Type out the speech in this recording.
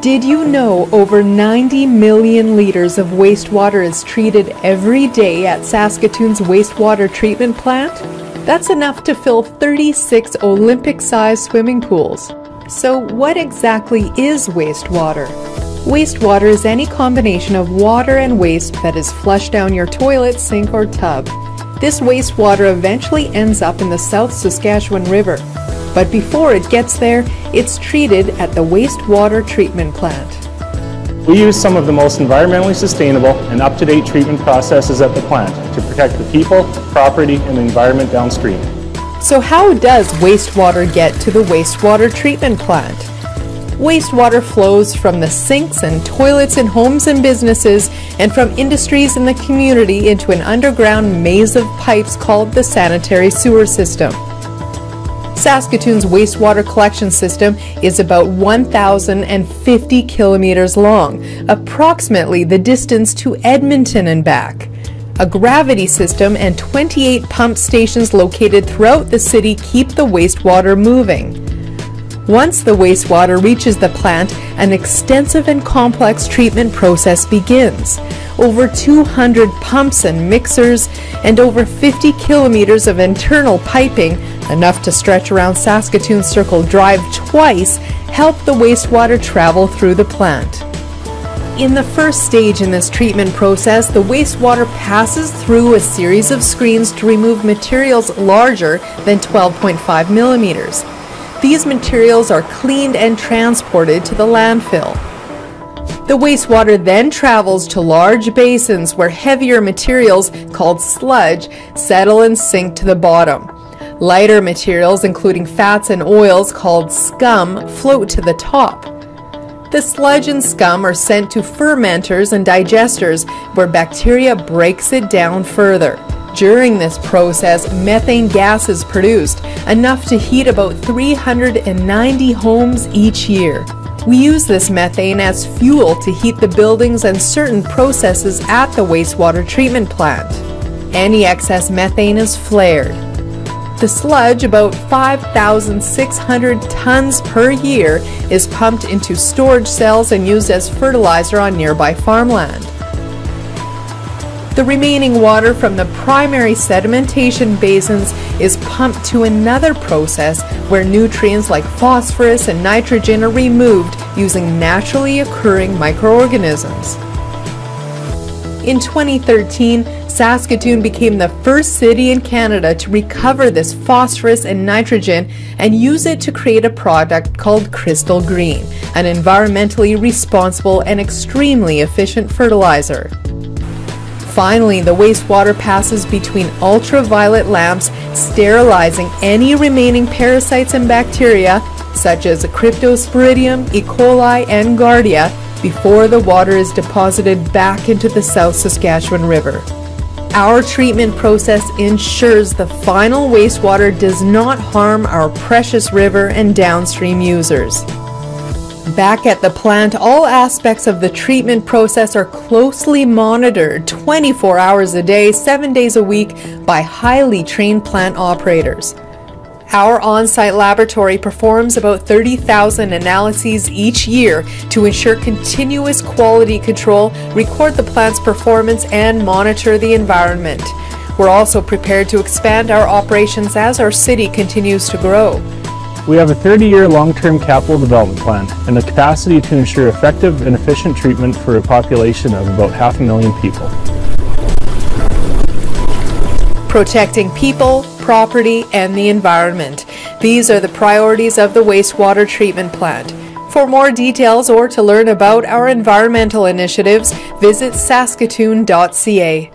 Did you know over 90 million liters of wastewater is treated every day at Saskatoon's wastewater treatment plant? That's enough to fill 36 Olympic-sized swimming pools. So what exactly is wastewater? Wastewater is any combination of water and waste that is flushed down your toilet, sink, or tub. This wastewater eventually ends up in the South Saskatchewan River. But before it gets there, it's treated at the wastewater treatment plant. We use some of the most environmentally sustainable and up-to-date treatment processes at the plant to protect the people, property, and the environment downstream. So how does wastewater get to the wastewater treatment plant? Wastewater flows from the sinks and toilets in homes and businesses and from industries in the community into an underground maze of pipes called the sanitary sewer system. Saskatoon's wastewater collection system is about 1,050 kilometers long, approximately the distance to Edmonton and back. A gravity system and 28 pump stations located throughout the city keep the wastewater moving. Once the wastewater reaches the plant, an extensive and complex treatment process begins. Over 200 pumps and mixers and over 50 kilometers of internal piping, enough to stretch around Saskatoon Circle Drive twice, help the wastewater travel through the plant. In the first stage in this treatment process, the wastewater passes through a series of screens to remove materials larger than 12.5 millimeters. These materials are cleaned and transported to the landfill. The wastewater then travels to large basins where heavier materials, called sludge, settle and sink to the bottom. Lighter materials, including fats and oils, called scum, float to the top. The sludge and scum are sent to fermenters and digesters, where bacteria breaks it down further. During this process, methane gas is produced, enough to heat about 390 homes each year. We use this methane as fuel to heat the buildings and certain processes at the wastewater treatment plant. Any excess methane is flared. The sludge, about 5,600 tons per year, is pumped into storage cells and used as fertilizer on nearby farmland. The remaining water from the primary sedimentation basins is pumped to another process where nutrients like phosphorus and nitrogen are removed using naturally occurring microorganisms. In 2013, Saskatoon became the first city in Canada to recover this phosphorus and nitrogen and use it to create a product called Crystal Green, an environmentally responsible and extremely efficient fertilizer. Finally, the wastewater passes between ultraviolet lamps, sterilizing any remaining parasites and bacteria, such as Cryptosporidium, E. coli, and Giardia, before the water is deposited back into the South Saskatchewan River. Our treatment process ensures the final wastewater does not harm our precious river and downstream users. Back at the plant, all aspects of the treatment process are closely monitored 24 hours a day, 7 days a week by highly trained plant operators. Our on-site laboratory performs about 30,000 analyses each year to ensure continuous quality control, record the plant's performance, and monitor the environment. We're also prepared to expand our operations as our city continues to grow. We have a 30-year long-term capital development plan and the capacity to ensure effective and efficient treatment for a population of about 500,000 people. Protecting people, property, and the environment. These are the priorities of the wastewater treatment plant. For more details or to learn about our environmental initiatives, visit saskatoon.ca.